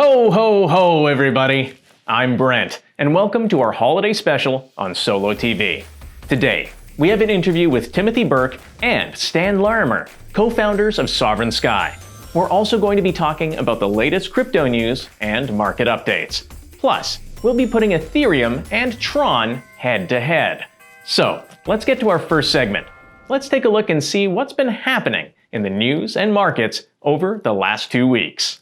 Ho, ho, ho, everybody! I'm Brent, and welcome to our holiday special on Solo TV. Today, we have an interview with Timothy Burke and Stan Larimer, co-founders of SovereignSky. We're also going to be talking about the latest crypto news and market updates. Plus, we'll be putting Ethereum and Tron head-to-head. So, let's get to our first segment. Let's take a look and see what's been happening in the news and markets over the last 2 weeks.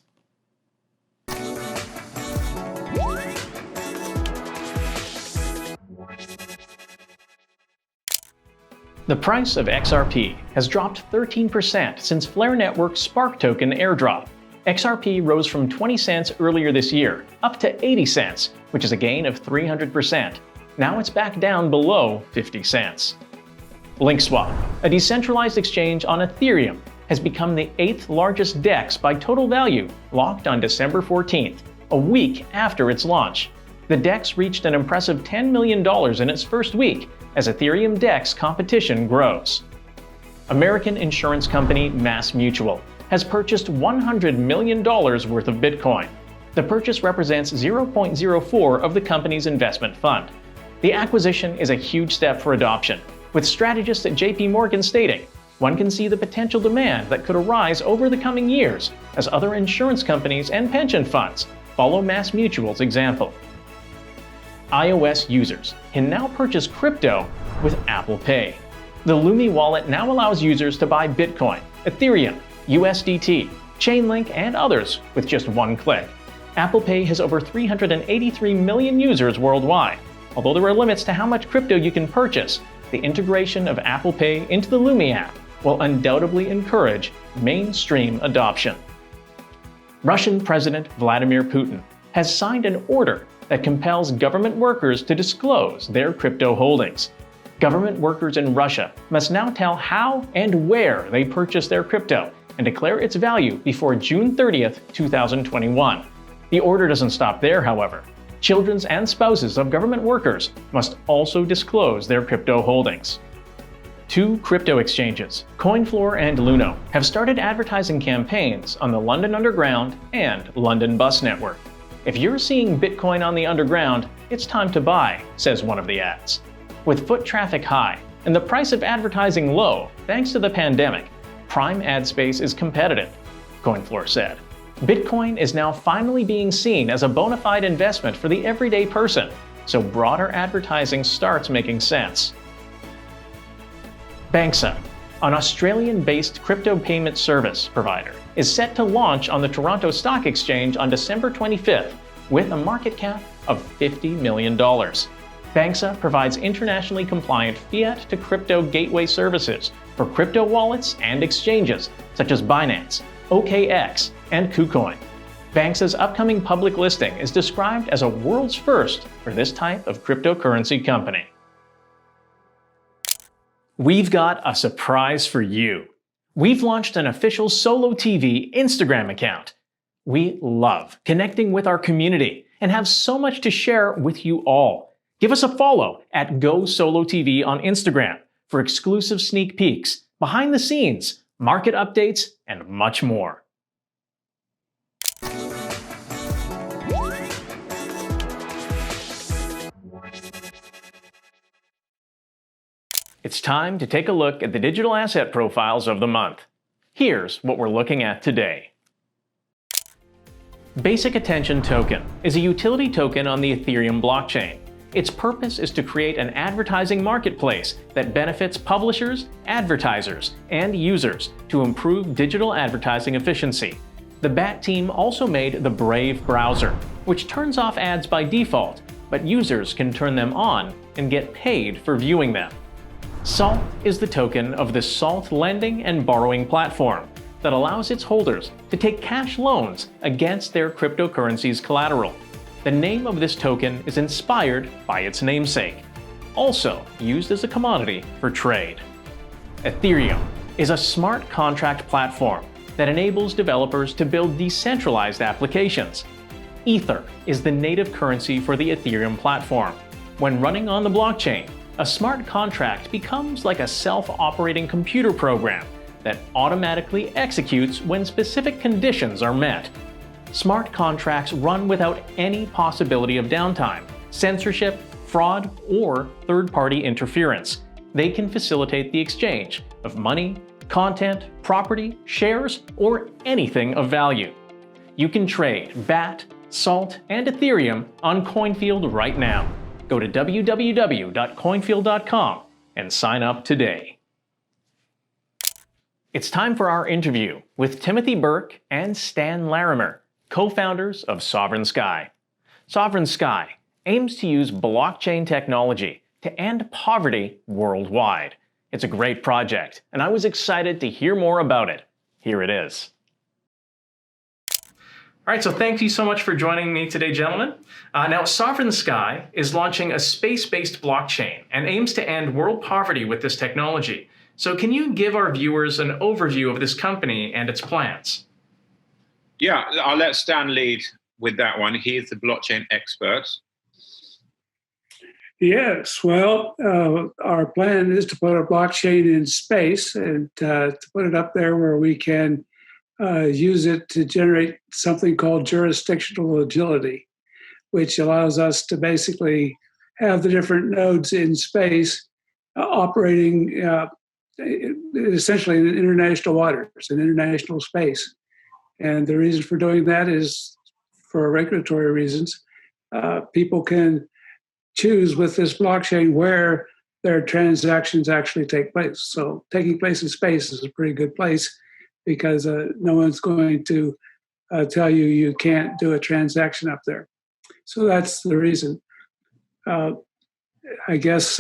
The price of XRP has dropped 13% since Flare Network's Spark token airdrop. XRP rose from 20 cents earlier this year, up to 80 cents, which is a gain of 300%. Now it's back down below 50 cents. LinkSwap, a decentralized exchange on Ethereum, has become the 8th largest DEX by total value, locked on December 14th, a week after its launch. The DEX reached an impressive $10 million in its first week, as Ethereum DEX competition grows. American insurance company MassMutual has purchased $100 million worth of Bitcoin. The purchase represents 0.04 of the company's investment fund. The acquisition is a huge step for adoption, with strategists at JP Morgan stating, "One can see the potential demand that could arise over the coming years as other insurance companies and pension funds follow MassMutual's example." iOS users can now purchase crypto with Apple Pay. The Lumi wallet now allows users to buy Bitcoin, Ethereum, USDT, Chainlink, and others with just one click. Apple Pay has over 383 million users worldwide. Although there are limits to how much crypto you can purchase, the integration of Apple Pay into the Lumi app will undoubtedly encourage mainstream adoption. Russian President Vladimir Putin has signed an order that compels government workers to disclose their crypto holdings. Government workers in Russia must now tell how and where they purchase their crypto and declare its value before June 30th, 2021. The order doesn't stop there, however. Children and spouses of government workers must also disclose their crypto holdings. Two crypto exchanges, CoinField and Luno, have started advertising campaigns on the London Underground and London Bus Network. "If you're seeing Bitcoin on the Underground, it's time to buy," says one of the ads. With foot traffic high and the price of advertising low thanks to the pandemic, prime ad space is competitive, CoinField said. Bitcoin is now finally being seen as a bona fide investment for the everyday person, so broader advertising starts making sense. Banxa, an Australian-based crypto payment service provider, is set to launch on the Toronto Stock Exchange on December 25th with a market cap of $50 million. Banxa provides internationally compliant fiat to crypto gateway services for crypto wallets and exchanges such as Binance, OKX, and KuCoin. Banxa's upcoming public listing is described as a world's first for this type of cryptocurrency company. We've got a surprise for you. We've launched an official Solo TV Instagram account. We love connecting with our community and have so much to share with you all. Give us a follow at GoSoloTV on Instagram for exclusive sneak peeks, behind the scenes, market updates, and much more. It's time to take a look at the digital asset profiles of the month. Here's what we're looking at today. Basic Attention Token is a utility token on the Ethereum blockchain. Its purpose is to create an advertising marketplace that benefits publishers, advertisers, and users to improve digital advertising efficiency. The BAT team also made the Brave browser, which turns off ads by default, but users can turn them on and get paid for viewing them. SALT is the token of the SALT lending and borrowing platform that allows its holders to take cash loans against their cryptocurrency's collateral. The name of this token is inspired by its namesake, also used as a commodity for trade. Ethereum is a smart contract platform that enables developers to build decentralized applications. Ether is the native currency for the Ethereum platform. When running on the blockchain, a smart contract becomes like a self-operating computer program that automatically executes when specific conditions are met. Smart contracts run without any possibility of downtime, censorship, fraud, or third-party interference. They can facilitate the exchange of money, content, property, shares, or anything of value. You can trade BAT, SALT, and Ethereum on CoinField right now. Go to www.coinfield.com and sign up today. It's time for our interview with Timothy Burke and Stan Larimer, co-founders of SovereignSky. SovereignSky aims to use blockchain technology to end poverty worldwide. It's a great project, and I was excited to hear more about it. Here it is. All right, so thank you so much for joining me today, gentlemen. Now, SovereignSky is launching a space-based blockchain and aims to end world poverty with this technology. So can you give our viewers an overview of this company and its plans? Yeah, I'll let Stan lead with that one. He is the blockchain expert. Yes, well, our plan is to put a blockchain in space and to put it up there where we can use it to generate something called jurisdictional agility, which allows us to basically have the different nodes in space operating essentially in international waters, in international space. And the reason for doing that is for regulatory reasons. People can choose with this blockchain where their transactions actually take place. So taking place in space is a pretty good place because no one's going to tell you you can't do a transaction up there. So that's the reason. I guess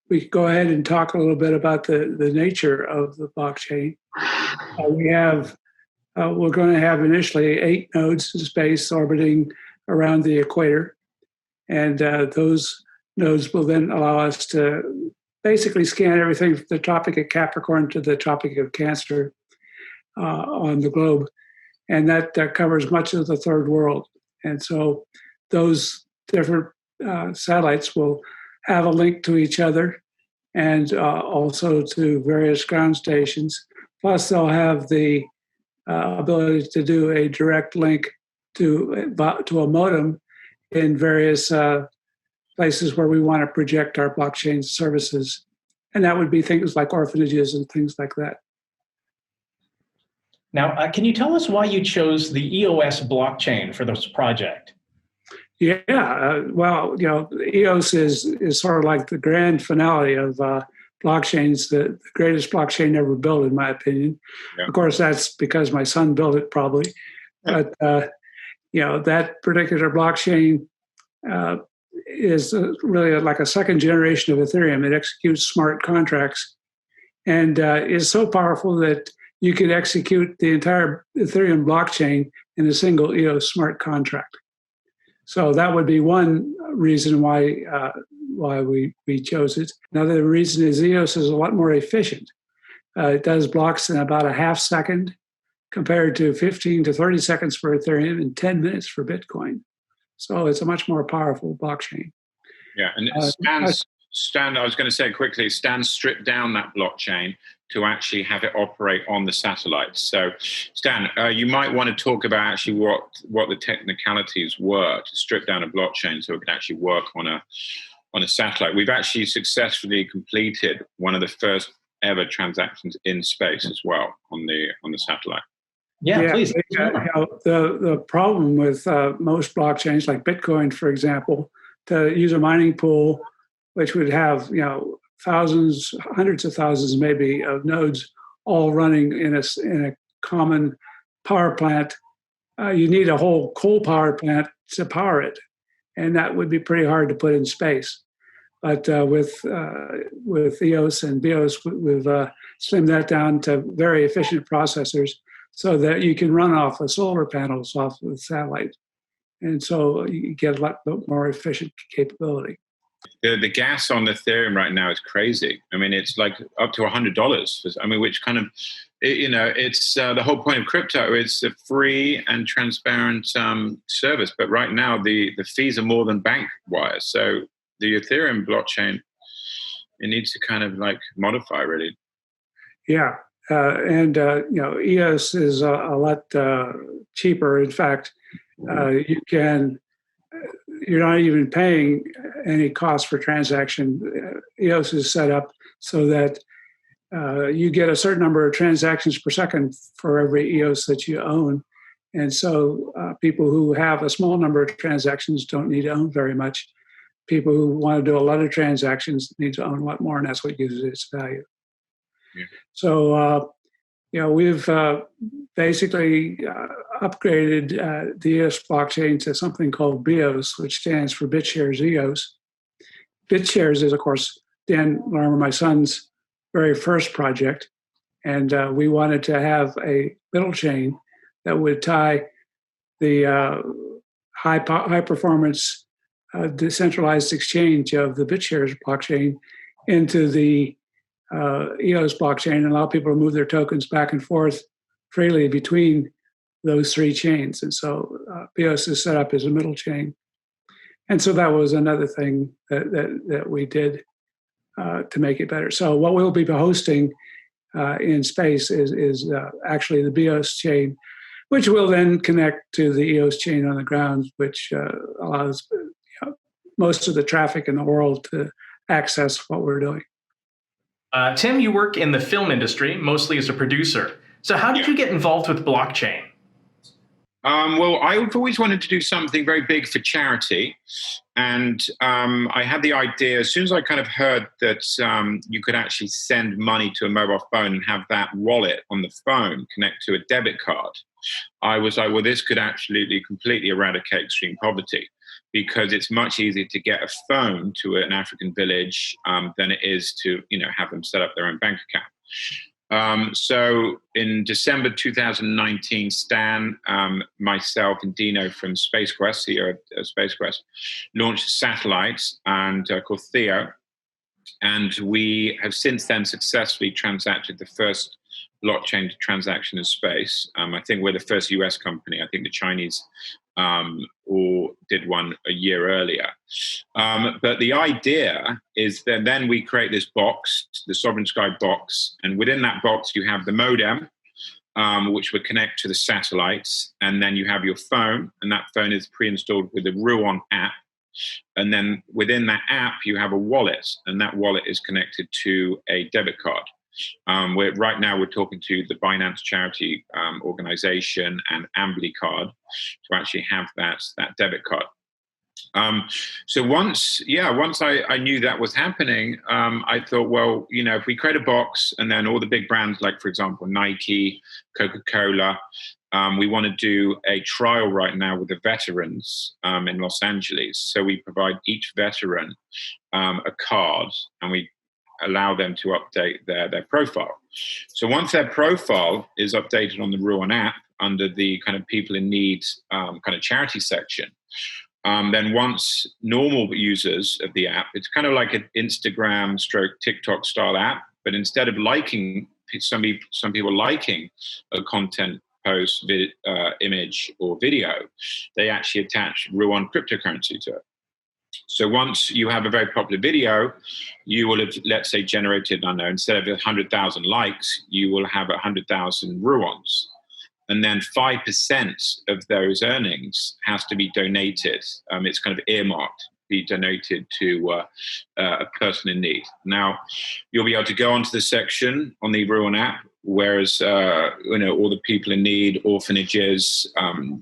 we could go ahead and talk a little bit about the nature of the blockchain. We're going to have initially 8 nodes in space orbiting around the equator. And those nodes will then allow us to basically scan everything from the Tropic of Capricorn to the Tropic of Cancer on the globe. And that covers much of the third world. And so those different satellites will have a link to each other and also to various ground stations. Plus, they'll have the ability to do a direct link to a modem in various places where we want to project our blockchain services. And that would be things like orphanages and things like that. Now, can you tell us why you chose the EOS blockchain for this project? Yeah, well, EOS is sort of like the grand finale of blockchains, the greatest blockchain ever built, in my opinion. Yeah. Of course, that's because my son built it, probably. But that particular blockchain is really like a second generation of Ethereum. It executes smart contracts and is so powerful that you could execute the entire Ethereum blockchain in a single EOS smart contract. So that would be one reason why we chose it. Another reason is EOS is a lot more efficient. It does blocks in about a half second compared to 15 to 30 seconds for Ethereum and 10 minutes for Bitcoin. So it's a much more powerful blockchain. Yeah, and Stan, I was going to say quickly, Stan stripped down that blockchain to actually have it operate on the satellites. So, Stan, you might want to talk about actually what the technicalities were to strip down a blockchain so it could actually work on a satellite. We've actually successfully completed one of the first ever transactions in space as well on the satellite. Yeah, please. The problem with most blockchains, like Bitcoin, for example, to use a mining pool, which would have thousands, hundreds of thousands, maybe, of nodes all running in a common power plant, you need a whole coal power plant to power it, and that would be pretty hard to put in space. But with EOS and BIOS, we've slimmed that down to very efficient processors, so that you can run off of solar panels off of the satellite. And so you get a lot more efficient capability. The gas on Ethereum right now is crazy. I mean, it's like up to $100. I mean, which kind of, it's the whole point of crypto. It's a free and transparent service. But right now, the fees are more than bank wires. So the Ethereum blockchain, it needs to kind of like modify, really. Yeah. EOS is a lot cheaper. In fact, you're not even paying any cost for transaction. EOS is set up so that you get a certain number of transactions per second for every EOS that you own. And so people who have a small number of transactions don't need to own very much. People who want to do a lot of transactions need to own a lot more, and that's what gives it its value. Yeah. So, we've basically upgraded the EOS blockchain to something called BIOS, which stands for BitShares EOS. BitShares is, of course, Dan Larimer, my son's very first project, and we wanted to have a middle chain that would tie the high performance decentralized exchange of the BitShares blockchain into the EOS blockchain and allow people to move their tokens back and forth freely between those three chains. And so BIOS is set up as a middle chain. And so that was another thing that we did to make it better. So what we'll be hosting in space is actually the BIOS chain, which will then connect to the EOS chain on the ground, which allows most of the traffic in the world to access what we're doing. Tim, you work in the film industry, mostly as a producer. So how did you get involved with blockchain? Well, I've always wanted to do something very big for charity. And I had the idea, as soon as I kind of heard that you could actually send money to a mobile phone and have that wallet on the phone connect to a debit card, I was like, well, this could actually completely eradicate extreme poverty, because it's much easier to get a phone to an African village than it is to, have them set up their own bank account. So in December 2019, Stan, myself, and Dino from SpaceQuest, CEO of SpaceQuest, launched a satellite called Theo. And we have since then successfully transacted the first blockchain transaction in space. I think we're the first US company. I think the Chinese or did one a year earlier. But the idea is that then we create this box, the SovereignSky box, and within that box you have the modem, which would connect to the satellites, and then you have your phone, and that phone is pre-installed with the Ruon app. And then within that app you have a wallet, and that wallet is connected to a debit card. Right now we're talking to the Binance charity organization and Ambly card to actually have that debit card. So once I knew that was happening, I thought, well, if we create a box and then all the big brands, like for example Nike, Coca-Cola, we want to do a trial right now with the veterans in Los Angeles. So we provide each veteran a card, and we allow them to update their profile. So once their profile is updated on the Ruon app under the kind of people in need kind of charity section, then once normal users of the app, it's kind of like an Instagram / TikTok style app, but instead of liking, some people liking a content post, image or video, they actually attach Ruon cryptocurrency to it. So once you have a very popular video, you will have, let's say, generated, I don't know, instead of 100,000 likes, you will have 100,000 Ruons. And then 5% of those earnings has to be donated. It's kind of earmarked, be donated to a person in need. Now, you'll be able to go onto the section on the Ruon app, whereas all the people in need, orphanages,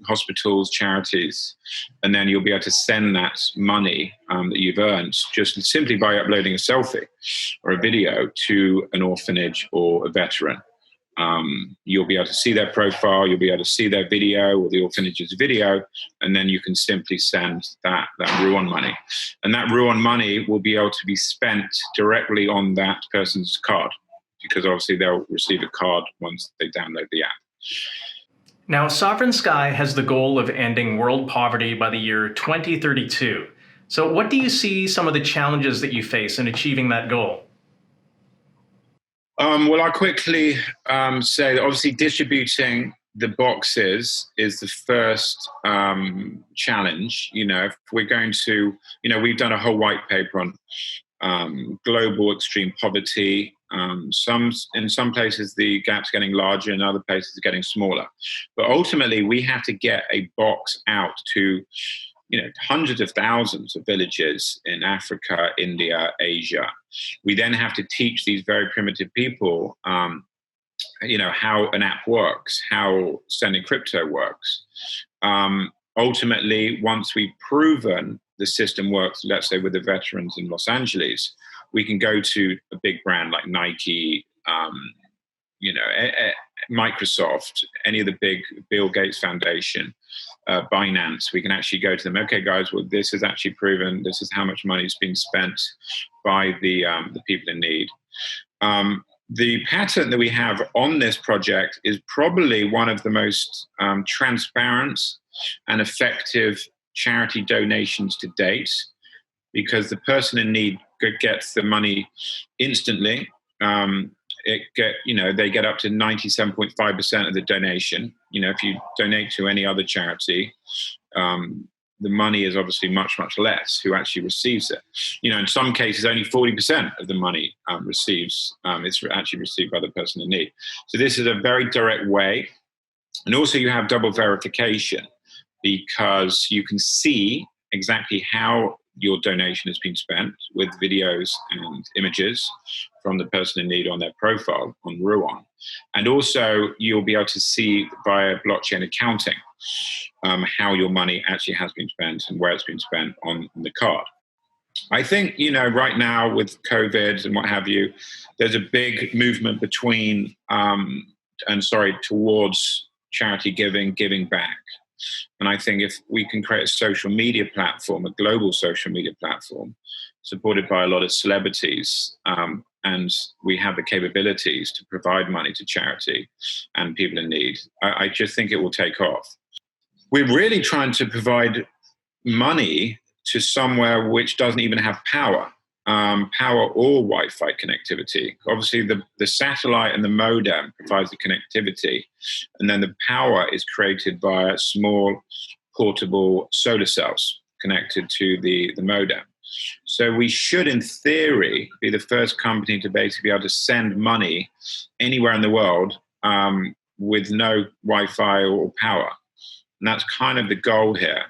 hospitals, charities, and then you'll be able to send that money that you've earned just simply by uploading a selfie or a video to an orphanage or a veteran. You'll be able to see their profile, you'll be able to see their video or the orphanage's video, and then you can simply send that Ruon money. And that Ruon money will be able to be spent directly on that person's card, because obviously they'll receive a card once they download the app. Now, SovereignSky has the goal of ending world poverty by the year 2032. So what do you see some of the challenges that you face in achieving that goal? Well, I'll quickly say that obviously distributing the boxes is the first challenge. If we're going to, we've done a whole white paper on global extreme poverty, In some places, the gap's getting larger, in other places, it's getting smaller. But ultimately, we have to get a box out to hundreds of thousands of villages in Africa, India, Asia. We then have to teach these very primitive people, how an app works, how sending crypto works. Ultimately, once we've proven the system works, let's say with the veterans in Los Angeles, we can go to a big brand like Nike, Microsoft, any of the big Bill Gates Foundation, Binance. We can actually go to them. Okay, guys, well, this is actually proven. This is how much money has been spent by the people in need. The pattern that we have on this project is probably one of the most transparent and effective charity donations to date, because the person in need gets the money instantly. They get up to 97.5% of the donation. If you donate to any other charity, the money is obviously much, much less who actually receives it. In some cases, only 40% of the money is actually received by the person in need. So this is a very direct way. And also you have double verification, because you can see exactly how your donation has been spent with videos and images from the person in need on their profile on Ruon. And also you'll be able to see via blockchain accounting how your money actually has been spent and where it's been spent on the card. I think, right now with COVID and what have you, there's a big movement towards charity giving back. And I think if we can create a social media platform, a global social media platform, supported by a lot of celebrities, and we have the capabilities to provide money to charity and people in need, I just think it will take off. We're really trying to provide money to somewhere which doesn't even have power or Wi-Fi connectivity. Obviously, the satellite and the modem provides the connectivity, and then the power is created by small portable solar cells connected to the modem. So we should, in theory, be the first company to basically be able to send money anywhere in the world with no Wi-Fi or power. And that's kind of the goal here.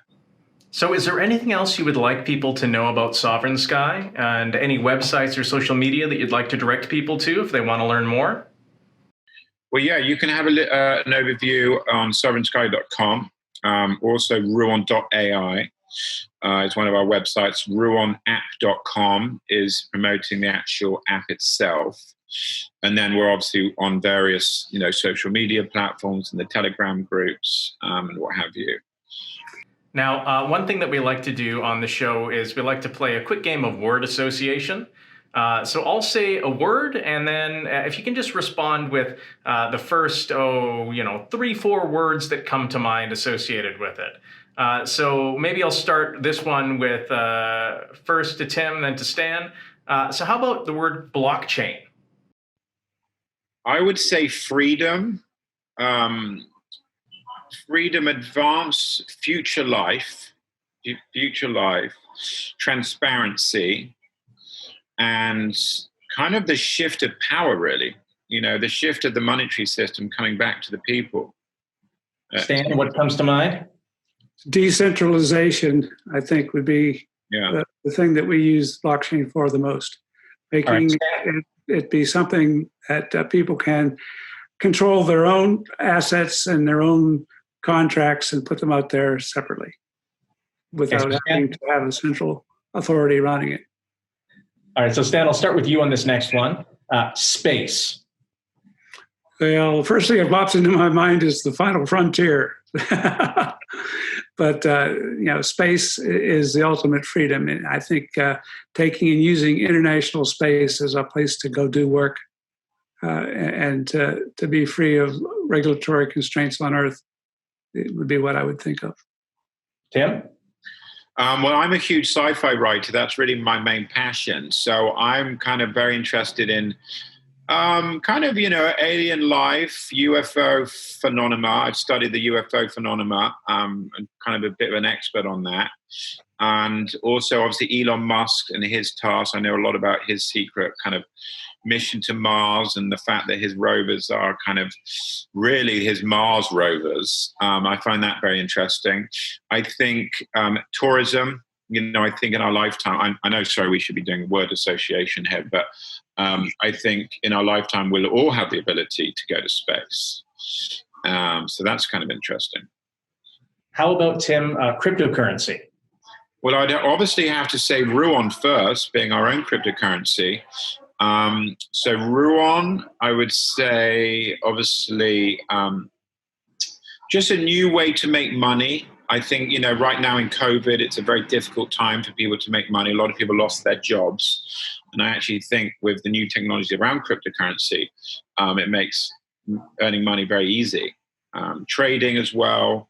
So is there anything else you would like people to know about SovereignSky, and any websites or social media that you'd like to direct people to if they want to learn more? Well, yeah, you can have an overview on SovereignSky.com. Also, Ruon.ai is one of our websites. RuonApp.com is promoting the actual app itself. And then we're obviously on various, social media platforms and the Telegram groups and what have you. Now, one thing that we like to do on the show is we like to play a quick game of word association. So I'll say a word, and then if you can just respond with the first, 3-4 words that come to mind associated with it. So maybe I'll start this one with first to Tim, then to Stan. So how about the word blockchain? I would say freedom. Freedom, advance, future life, transparency, and kind of the shift of power, really. The shift of the monetary system coming back to the people. Stan, what comes to mind? Decentralization, I think, would be the thing that we use blockchain for the most. Making it be something that people can control their own assets and their own contracts and put them out there separately without having to have a central authority running it. All right, so Stan, I'll start with you on this next one. Space. Well, first thing that pops into my mind is the final frontier. But, space is the ultimate freedom. And I think taking and using international space as a place to go do work and to be free of regulatory constraints on Earth, it would be what I would think of. Tim? Well, I'm a huge sci-fi writer. That's really my main passion. So I'm kind of very interested in alien life, UFO phenomena. I've studied the UFO phenomena. I'm kind of a bit of an expert on that. And also, obviously, Elon Musk and his task. I know a lot about his secret kind of mission to Mars and the fact that his rovers are kind of really his Mars rovers. I find that very interesting. I think tourism, I think in our lifetime, I know, sorry, we should be doing word association here, but I think in our lifetime, we'll all have the ability to go to space. So that's kind of interesting. How about, Tim, cryptocurrency? Well, I'd obviously have to say Ruon first, being our own cryptocurrency. So Ruon, I would say, obviously, just a new way to make money. I think, right now in COVID, it's a very difficult time for people to make money. A lot of people lost their jobs. And I actually think with the new technology around cryptocurrency, it makes earning money very easy. Trading as well,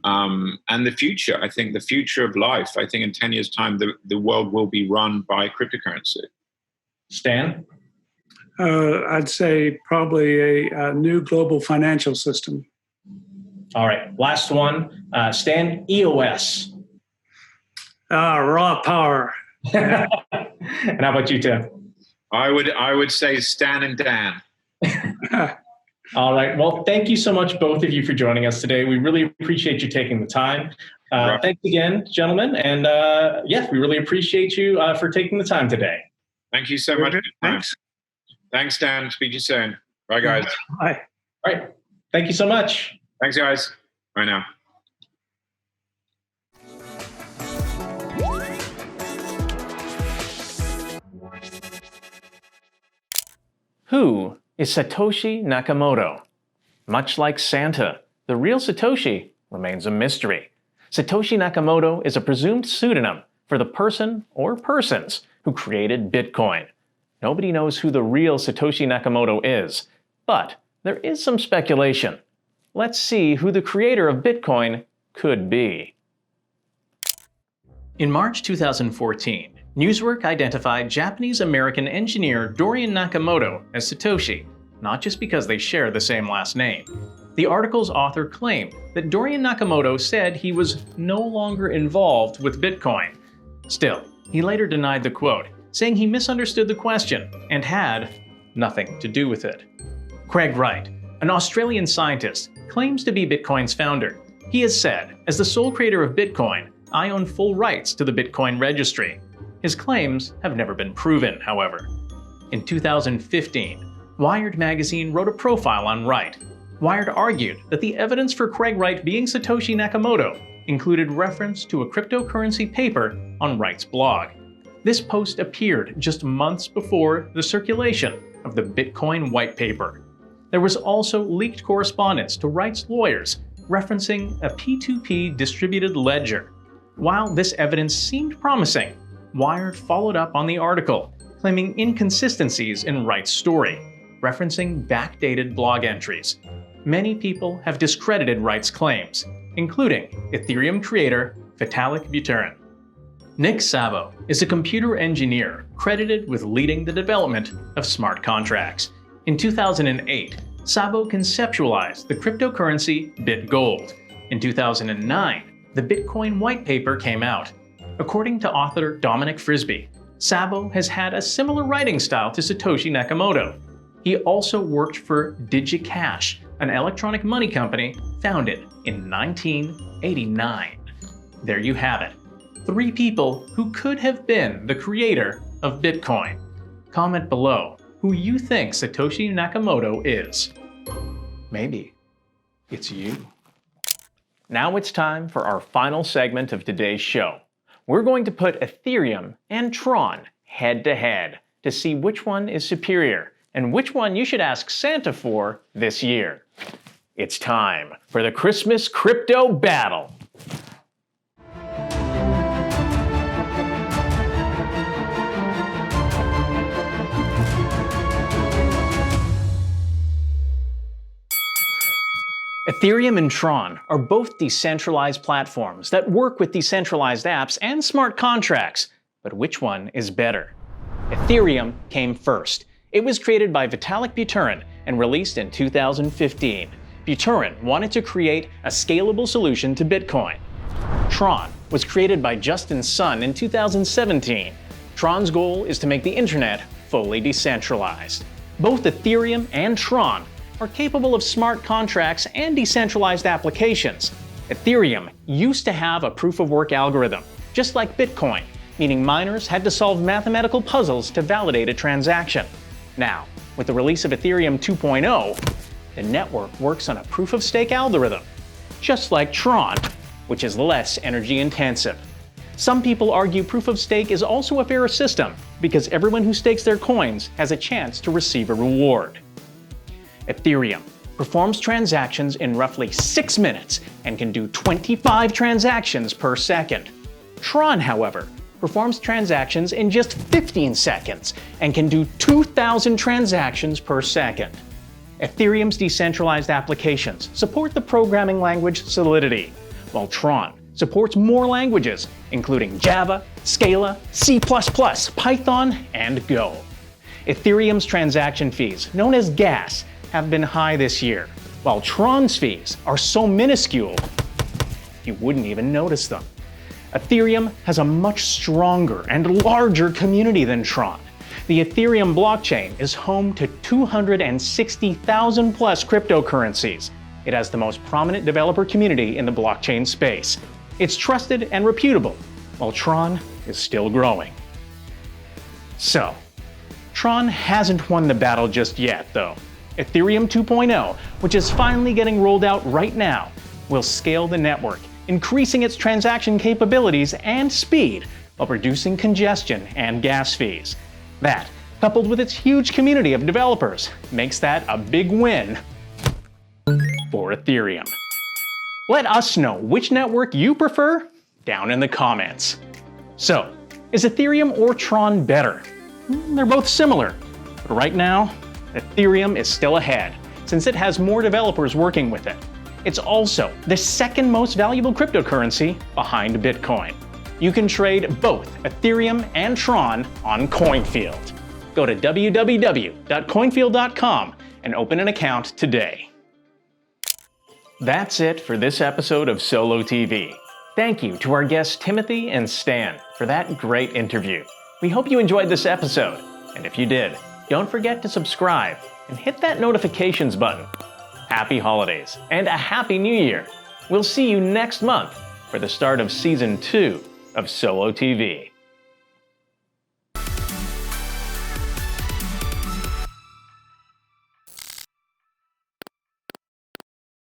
and the future. I think the future of life. I think in 10 years' time, the world will be run by cryptocurrency. Stan? I'd say probably a new global financial system. All right, last one. Stan, EOS. Raw power. And how about you, Tim? I would say Stan and Dan. All right. Well, thank you so much, both of you, for joining us today. We really appreciate you taking the time. Right. Thanks again, gentlemen. And we really appreciate you for taking the time today. Thank you so much. Thanks, Dan. Speak to you soon. Bye, guys. Bye. All right. Thank you so much. Thanks, guys. Bye now. Who is Satoshi Nakamoto? Much like Santa, the real Satoshi remains a mystery. Satoshi Nakamoto is a presumed pseudonym for the person or persons who created Bitcoin. Nobody knows who the real Satoshi Nakamoto is, but there is some speculation. Let's see who the creator of Bitcoin could be. In March 2014, Newswork identified Japanese-American engineer Dorian Nakamoto as Satoshi, not just because they share the same last name. The article's author claimed that Dorian Nakamoto said he was no longer involved with Bitcoin. Still, he later denied the quote, saying he misunderstood the question and had nothing to do with it. Craig Wright, an Australian scientist, claims to be Bitcoin's founder. He has said, as the sole creator of Bitcoin, I own full rights to the Bitcoin registry. His claims have never been proven, however. In 2015, Wired magazine wrote a profile on Wright. Wired argued that the evidence for Craig Wright being Satoshi Nakamoto included reference to a cryptocurrency paper on Wright's blog. This post appeared just months before the circulation of the Bitcoin white paper. There was also leaked correspondence to Wright's lawyers referencing a P2P distributed ledger. While this evidence seemed promising, Wired followed up on the article, claiming inconsistencies in Wright's story, referencing backdated blog entries. Many people have discredited Wright's claims, including Ethereum creator Vitalik Buterin. Nick Szabo is a computer engineer credited with leading the development of smart contracts. In 2008, Szabo conceptualized the cryptocurrency BitGold. In 2009, the Bitcoin white paper came out. According to author Dominic Frisby, Szabo has had a similar writing style to Satoshi Nakamoto. He also worked for DigiCash, an electronic money company founded in 1989. There you have it. 3 people who could have been the creator of Bitcoin. Comment below who you think Satoshi Nakamoto is. Maybe it's you. Now it's time for our final segment of today's show. We're going to put Ethereum and Tron head-to-head to see which one is superior and which one you should ask Santa for this year. It's time for the Christmas Crypto Battle. Ethereum and Tron are both decentralized platforms that work with decentralized apps and smart contracts. But which one is better? Ethereum came first. It was created by Vitalik Buterin and released in 2015. Buterin wanted to create a scalable solution to Bitcoin. Tron was created by Justin Sun in 2017. Tron's goal is to make the internet fully decentralized. Both Ethereum and Tron are capable of smart contracts and decentralized applications. Ethereum used to have a proof-of-work algorithm, just like Bitcoin, meaning miners had to solve mathematical puzzles to validate a transaction. Now, with the release of Ethereum 2.0, the network works on a proof-of-stake algorithm, just like Tron, which is less energy-intensive. Some people argue proof-of-stake is also a fairer system because everyone who stakes their coins has a chance to receive a reward. Ethereum performs transactions in roughly 6 minutes and can do 25 transactions per second. Tron, however, performs transactions in just 15 seconds and can do 2,000 transactions per second. Ethereum's decentralized applications support the programming language Solidity, while Tron supports more languages, including Java, Scala, C++, Python, and Go. Ethereum's transaction fees, known as gas, have been high this year, while Tron's fees are so minuscule you wouldn't even notice them. Ethereum has a much stronger and larger community than Tron. The Ethereum blockchain is home to 260,000 plus cryptocurrencies. It has the most prominent developer community in the blockchain space. It's trusted and reputable, while Tron is still growing. So, Tron hasn't won the battle just yet, though. Ethereum 2.0, which is finally getting rolled out right now, will scale the network, increasing its transaction capabilities and speed while reducing congestion and gas fees. That, coupled with its huge community of developers, makes that a big win for Ethereum. Let us know which network you prefer down in the comments. So, is Ethereum or Tron better? They're both similar, but right now, Ethereum is still ahead, since it has more developers working with it. It's also the second most valuable cryptocurrency behind Bitcoin. You can trade both Ethereum and Tron on CoinField. Go to www.coinfield.com and open an account today. That's it for this episode of Solo TV. Thank you to our guests Timothy and Stan for that great interview. We hope you enjoyed this episode, and if you did, don't forget to subscribe and hit that notifications button. Happy holidays and a happy new year. We'll see you next month for the start of season 2 of Solo TV.